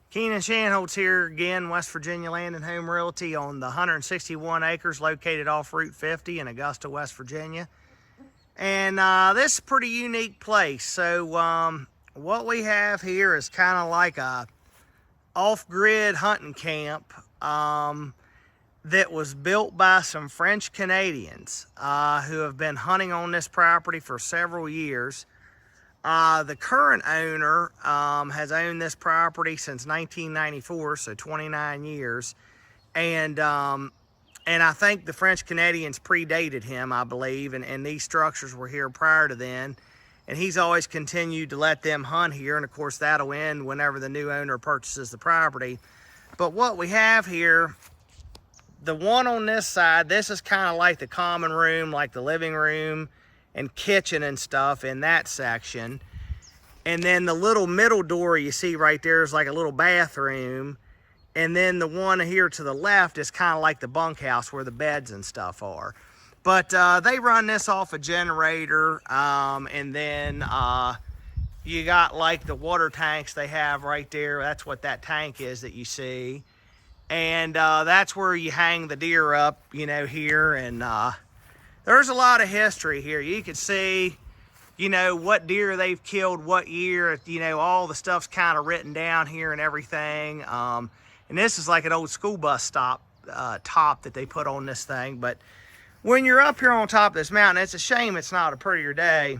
Keenan Shanholtz here again, West Virginia Land and Home Realty on the 161 acres located off Route 50 in Augusta, West Virginia. And this is a pretty unique place. So what we have here is kind of like a off-grid hunting camp that was built by some French Canadians who have been hunting on this property for several years. The current owner has owned this property since 1994, so 29 years. And I think the French Canadians predated him, I believe, and these structures were here prior to then. And he's always continued to let them hunt here, and of course that'll end whenever the new owner purchases the property. But what we have here, the one on this side, this is kind of like the common room, like the living room and kitchen and stuff in that section. And then the little middle door you see right there is like a little bathroom. And then the one here to the left is kind of like the bunkhouse where the beds and stuff are. But they run this off a generator. And then you got like the water tanks they have right there. That's what that tank is that you see. And that's where you hang the deer up, you know, here. And there's a lot of history here. You can see, you know, what deer they've killed, what year, you know, all the stuff's kind of written down here and everything. And this is like an old school bus stop top that they put on this thing. But when you're up here on top of this mountain, it's a shame it's not a prettier day.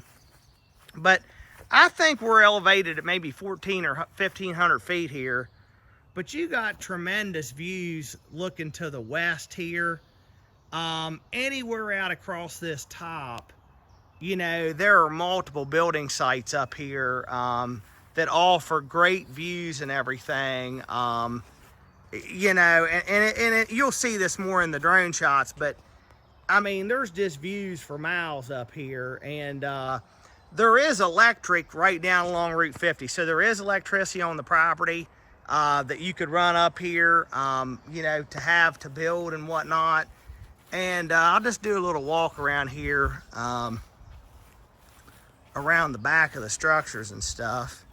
But I think we're elevated at maybe 14 or 1,500 feet here. But you got tremendous views looking to the west here. Anywhere out across this top, you know, there are multiple building sites up here that offer great views and everything. You know, and you'll see this more in the drone shots, but I mean, there's just views for miles up here. And there is electric right down along Route 50. So there is electricity on the property that you could run up here, you know, to build and whatnot. And I'll just do a little walk around here, around the back of the structures and stuff,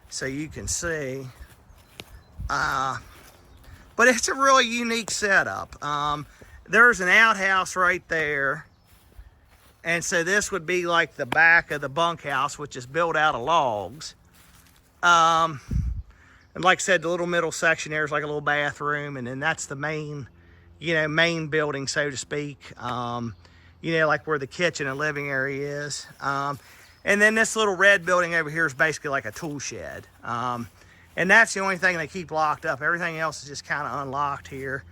so you can see. But it's a really unique setup. There's an outhouse right there. And so this would be like the back of the bunkhouse, which is built out of logs. And like I said, the little middle section there is like a little bathroom, and then that's the main, you know, main building, so to speak. You know, like where the kitchen and living area is. And then this little red building over here is basically like a tool shed. And that's the only thing they keep locked up. Everything else is just kind of unlocked here.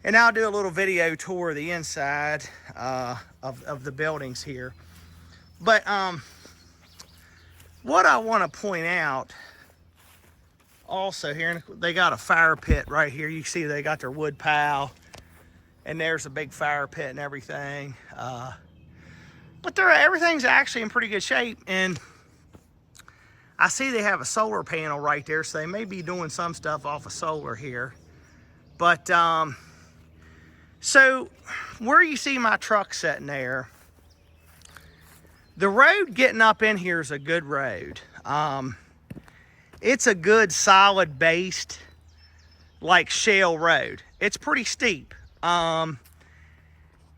And I'll do a little video tour of the inside of the buildings here. But what I want to point out also here, they got a fire pit right here. You see they got their wood pile, and there's a big fire pit and everything. But everything's actually in pretty good shape. And I see they have a solar panel right there, so they may be doing some stuff off of solar here. But so where you see my truck sitting there, the road getting up in here is a good road. It's a good solid based like shale road. It's pretty steep. I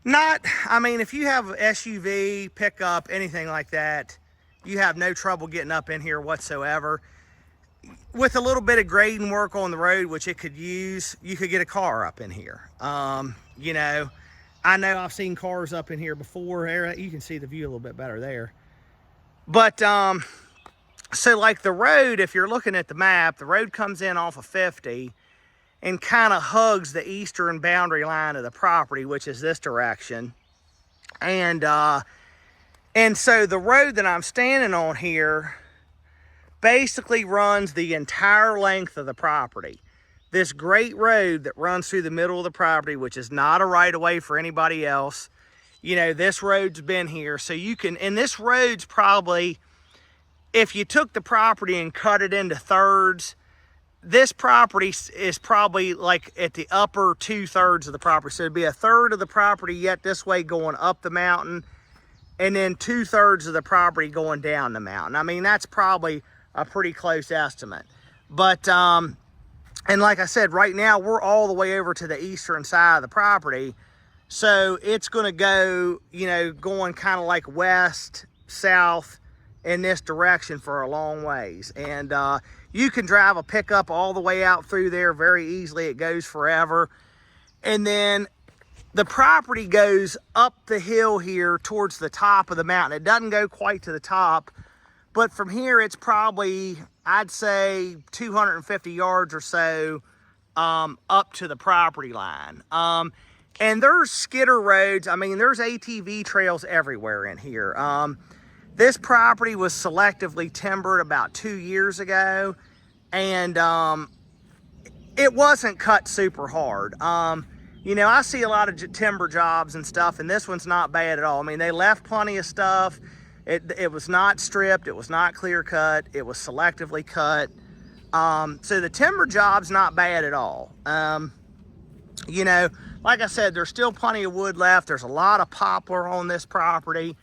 mean, if you have an SUV, pickup, anything like that, you have no trouble getting up in here whatsoever. With a little bit of grading work on the road, which it could use, you could get a car up in here. You know I've seen cars up in here before. You can see the view a little bit better there. But so like the road, if you're looking at the map, the road comes in off of 50 and kind of hugs the eastern boundary line of the property, which is this direction. And so the road that I'm standing on here basically runs the entire length of the property. This great road that runs through the middle of the property, which is not a right-of-way for anybody else. You know, this road's been here, so you can, and this road's probably, if you took the property and cut it into thirds, this property is probably like at the upper 2/3 of the property. So it'd be a third of the property yet this way going up the mountain, and then 2/3 of the property going down the mountain. I mean, that's probably a pretty close estimate. But And like I said, right now we're all the way over to the eastern side of the property. So it's going to go, you know, going kind of like west, south in this direction for a long ways. And you can drive a pickup all the way out through there very easily. It goes forever. And then the property goes up the hill here towards the top of the mountain. It doesn't go quite to the top, but from here it's probably, I'd say 250 yards or so up to the property line. And there's skidder roads. I mean, there's ATV trails everywhere in here. This property was selectively timbered about 2 years ago, and it wasn't cut super hard. You know, I see a lot of timber jobs and stuff, and this one's not bad at all. I mean, they left plenty of stuff. It was not stripped. It was not clear cut. It was selectively cut. So the timber job's not bad at all. You know, like I said, there's still plenty of wood left. There's a lot of poplar on this property.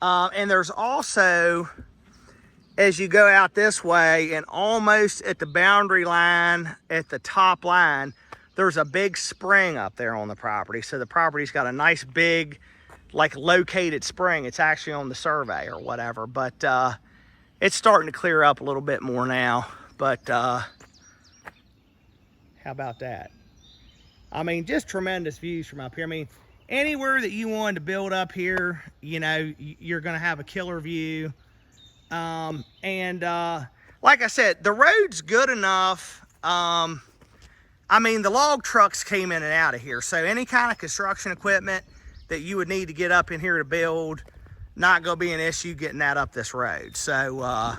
And there's also, as you go out this way and almost at the boundary line, at the top line, there's a big spring up there on the property. So the property's got a nice big, like located spring. It's actually on the survey or whatever, but it's starting to clear up a little bit more now. But how about that? I mean, just tremendous views from up here. I mean, anywhere that you wanted to build up here, you know, you're going to have a killer view. Like I said, the road's good enough. I mean, the log trucks came in and out of here. So any kind of construction equipment that you would need to get up in here to build, not going to be an issue getting that up this road. So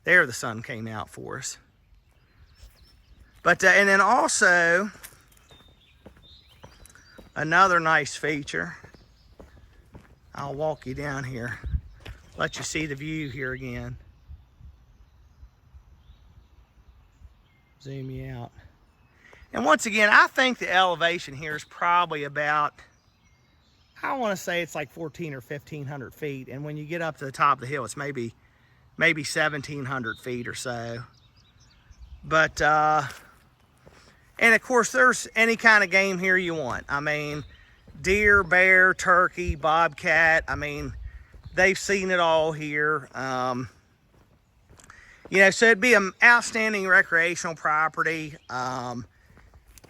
there the sun came out for us. But, and then also, another nice feature, I'll walk you down here, let you see the view here again. Zoom you out. And once again, I think the elevation here is probably about, I want to say it's like 1,400 or 1,500 feet. And when you get up to the top of the hill, it's maybe 1,700 feet or so. But, and of course, there's any kind of game here you want. I mean, deer, bear, turkey, bobcat. I mean, they've seen it all here. You know, so it'd be an outstanding recreational property.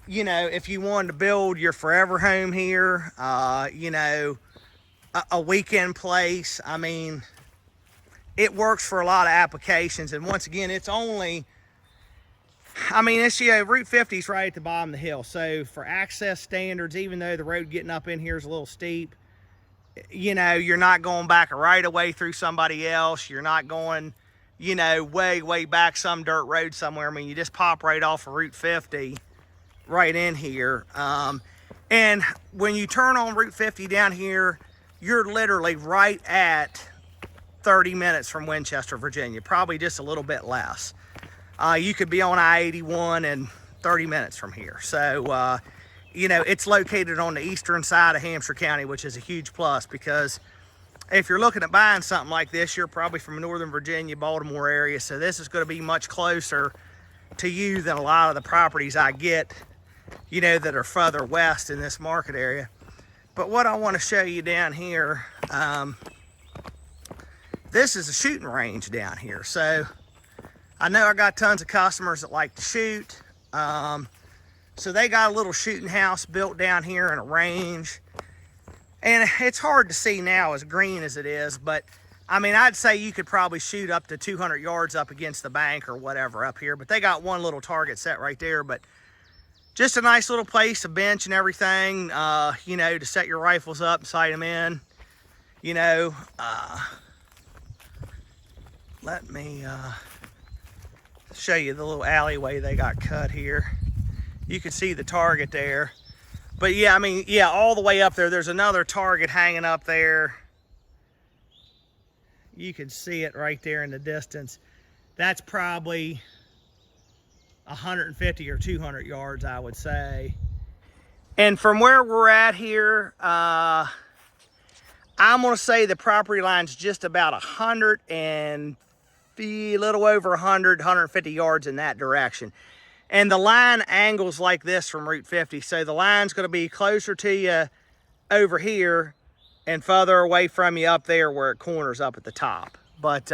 You know, if you wanted to build your forever home here, you know, a weekend place, I mean, it works for a lot of applications. And once again, it's only, I mean, it's, you know, Route 50 is right at the bottom of the hill. So for access standards, even though the road getting up in here is a little steep, you know, you're not going back a right of way through somebody else. You're not going, you know, way back some dirt road somewhere. I mean, you just pop right off of Route 50 right in here. And when you turn on Route 50 down here, you're literally right at 30 minutes from Winchester, Virginia, probably just a little bit less. You could be on I-81 in 30 minutes from here. So, you know, it's located on the eastern side of Hampshire County, which is a huge plus, because if you're looking at buying something like this, you're probably from Northern Virginia, Baltimore area. So this is going to be much closer to you than a lot of the properties I get, you know, that are further west in this market area. But what I want to show you down here, this is a shooting range down here. So I know I got tons of customers that like to shoot. So they got a little shooting house built down here in a range. And it's hard to see now as green as it is, but I mean, I'd say you could probably shoot up to 200 yards up against the bank or whatever up here. But they got one little target set right there. But just a nice little place, a bench and everything, you know, to set your rifles up and sight them in. You know, let me show you the little alleyway they got cut here. You can see the target there. But yeah, I mean, yeah, all the way up there, there's another target hanging up there. You can see it right there in the distance. That's probably 150 or 200 yards, I would say. And from where we're at here, I'm gonna say the property line's just about 100 and a little over 100, 150 yards in that direction. And the line angles like this from Route 50. So the line's going to be closer to you over here and further away from you up there where it corners up at the top. But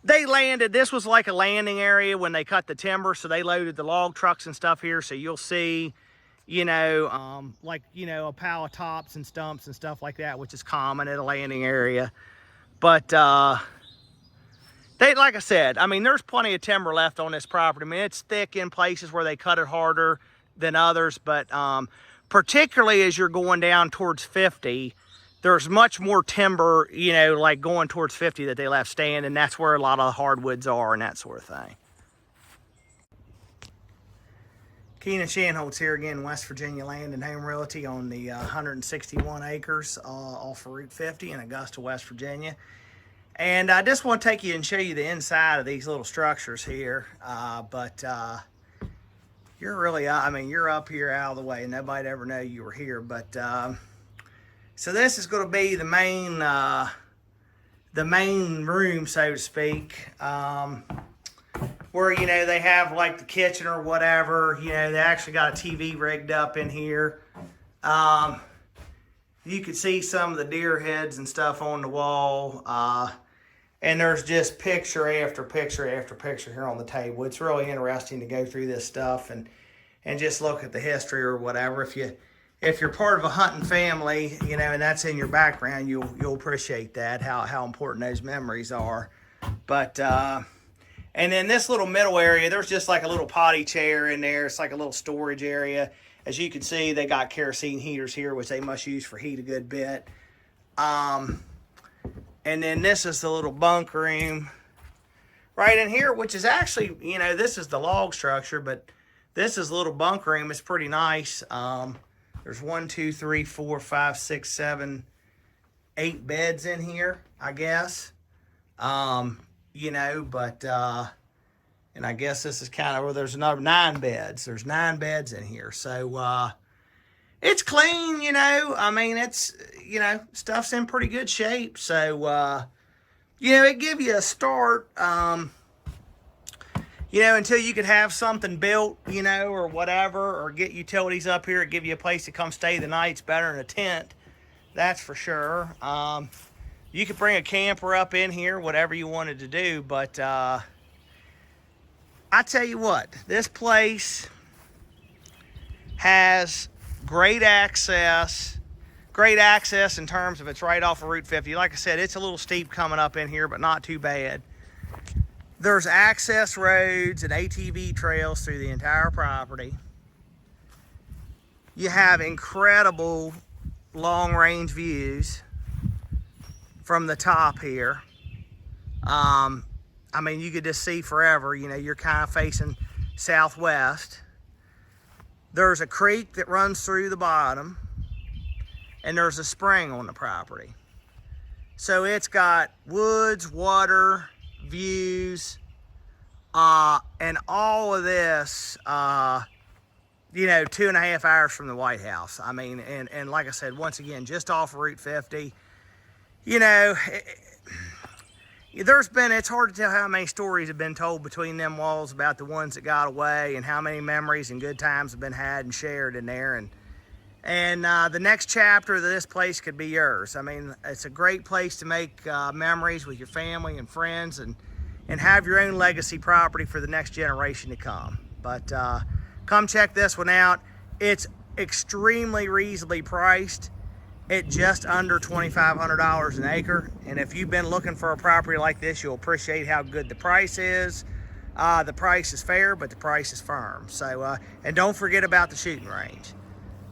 they landed, this was like a landing area when they cut the timber. So they loaded the log trucks and stuff here. So you'll see, you know, like, you know, a pile of tops and stumps and stuff like that, which is common at a landing area. But like I said, I mean, there's plenty of timber left on this property. I mean, it's thick in places where they cut it harder than others, but particularly as you're going down towards 50, there's much more timber, you know, like going towards 50 that they left standing, and that's where a lot of the hardwoods are and that sort of thing. Keenan Shanholtz here again, West Virginia Land and Home Realty on the 161 acres off of Route 50 in Augusta, West Virginia. And I just want to take you and show you the inside of these little structures here. You're really, I mean, you're up here out of the way. Nobody'd ever know you were here. But so this is going to be the main room, so to speak, where, you know, they have like the kitchen or whatever. You know, they actually got a TV rigged up in here. You can see some of the deer heads and stuff on the wall. And there's just picture after picture after picture here on the table. It's really interesting to go through this stuff and just look at the history or whatever. If you're part of a hunting family, you know, and that's in your background, you'll appreciate that, how important those memories are. But and then this little middle area, there's just like a little potty chair in there. It's like a little storage area. As you can see, they got kerosene heaters here, which they must use for heat a good bit. And then this is the little bunk room right in here, which is actually, you know, this is the log structure, but this is a little bunk room. It's pretty nice. There's 1, 2, 3, 4, 5, 6, 7, 8 beds in here, I guess. You know, but, and I guess this is kind of where there's another 9 beds. There's 9 beds in here. So, it's clean, you know. I mean, it's, you know, stuff's in pretty good shape. So, you know, it give you a start, you know, until you could have something built, you know, or whatever, or get utilities up here. It give you a place to come stay the night. It's better than a tent. That's for sure. You could bring a camper up in here, whatever you wanted to do. But, I tell you what, this place has great access in terms of it's right off of Route 50. Like I said, it's a little steep coming up in here, but not too bad. There's access roads and ATV trails through the entire property. You have incredible long-range views from the top here. I mean, you could just see forever. You know, you're kind of facing southwest. There's a creek that runs through the bottom, and there's a spring on the property. So it's got woods, water, views, and all of this, you know, 2.5 hours from the White House. I mean, and like I said, once again, just off of Route 50, you know, it's hard to tell how many stories have been told between them walls about the ones that got away, and how many memories and good times have been had and shared in there. And the next chapter of this place could be yours. I mean, it's a great place to make memories with your family and friends, and have your own legacy property for the next generation to come. But come check this one out. It's extremely reasonably priced at just under $2,500 an acre. And if you've been looking for a property like this, you'll appreciate how good the price is. The price is fair, but the price is firm. So, and don't forget about the shooting range.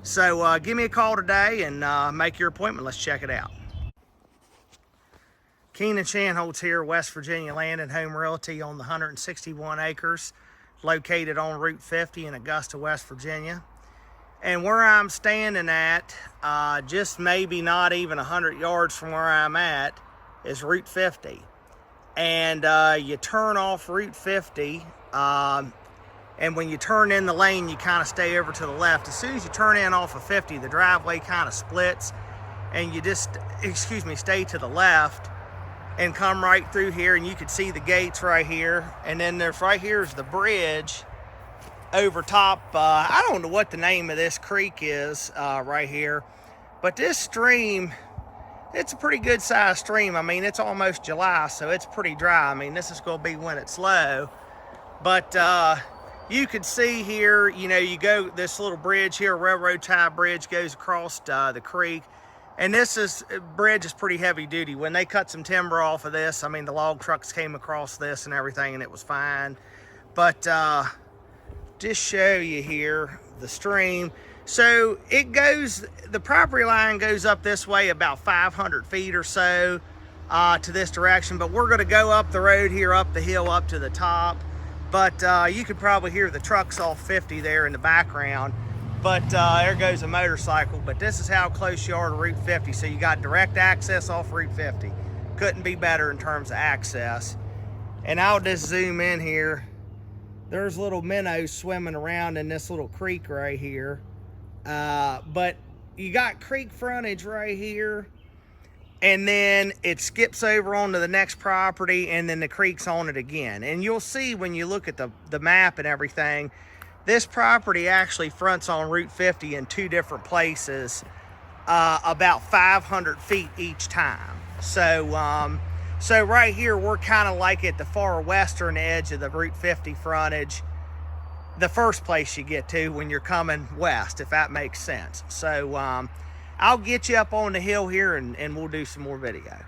So give me a call today and make your appointment. Let's check it out. Keenan Shanholtz here, West Virginia Land and Home Realty on the 161 acres located on Route 50 in Augusta, West Virginia. And where I'm standing at, just maybe not even 100 yards from where I'm at, is Route 50. And you turn off Route 50, and when you turn in the lane, you kind of stay over to the left. As soon as you turn in off of 50, the driveway kind of splits, and you just, stay to the left. and come right through here, and you can see the gates right here. And then there's right here is the bridge over top. I don't know what the name of this creek is right here, but this stream, it's a pretty good sized stream. I mean, it's almost July, so it's pretty dry. I mean, this is going to be when it's low, but you can see here, you know, you go this little bridge here, railroad tie bridge goes across the creek. And this bridge is pretty heavy duty. When they cut some timber off of this, I mean, the log trucks came across this and everything, and it was fine. But just show you here the stream. So it goes, the property line goes up this way about 500 feet or so to this direction. But we're going to go up the road here, up the hill, up to the top. But you could probably hear the trucks off 50 there in the background. But there goes a motorcycle. But this is how close you are to Route 50. So you got direct access off Route 50. Couldn't be better in terms of access. And I'll just zoom in here. There's little minnows swimming around in this little creek right here. But you got creek frontage right here. And then it skips over onto the next property, and then the creek's on it again. And you'll see when you look at the map and everything, this property actually fronts on Route 50 in two different places, about 500 feet each time. So, so right here, we're kind of like at the far western edge of the Route 50 frontage, the first place you get to when you're coming west, if that makes sense. So, I'll get you up on the hill here and we'll do some more video.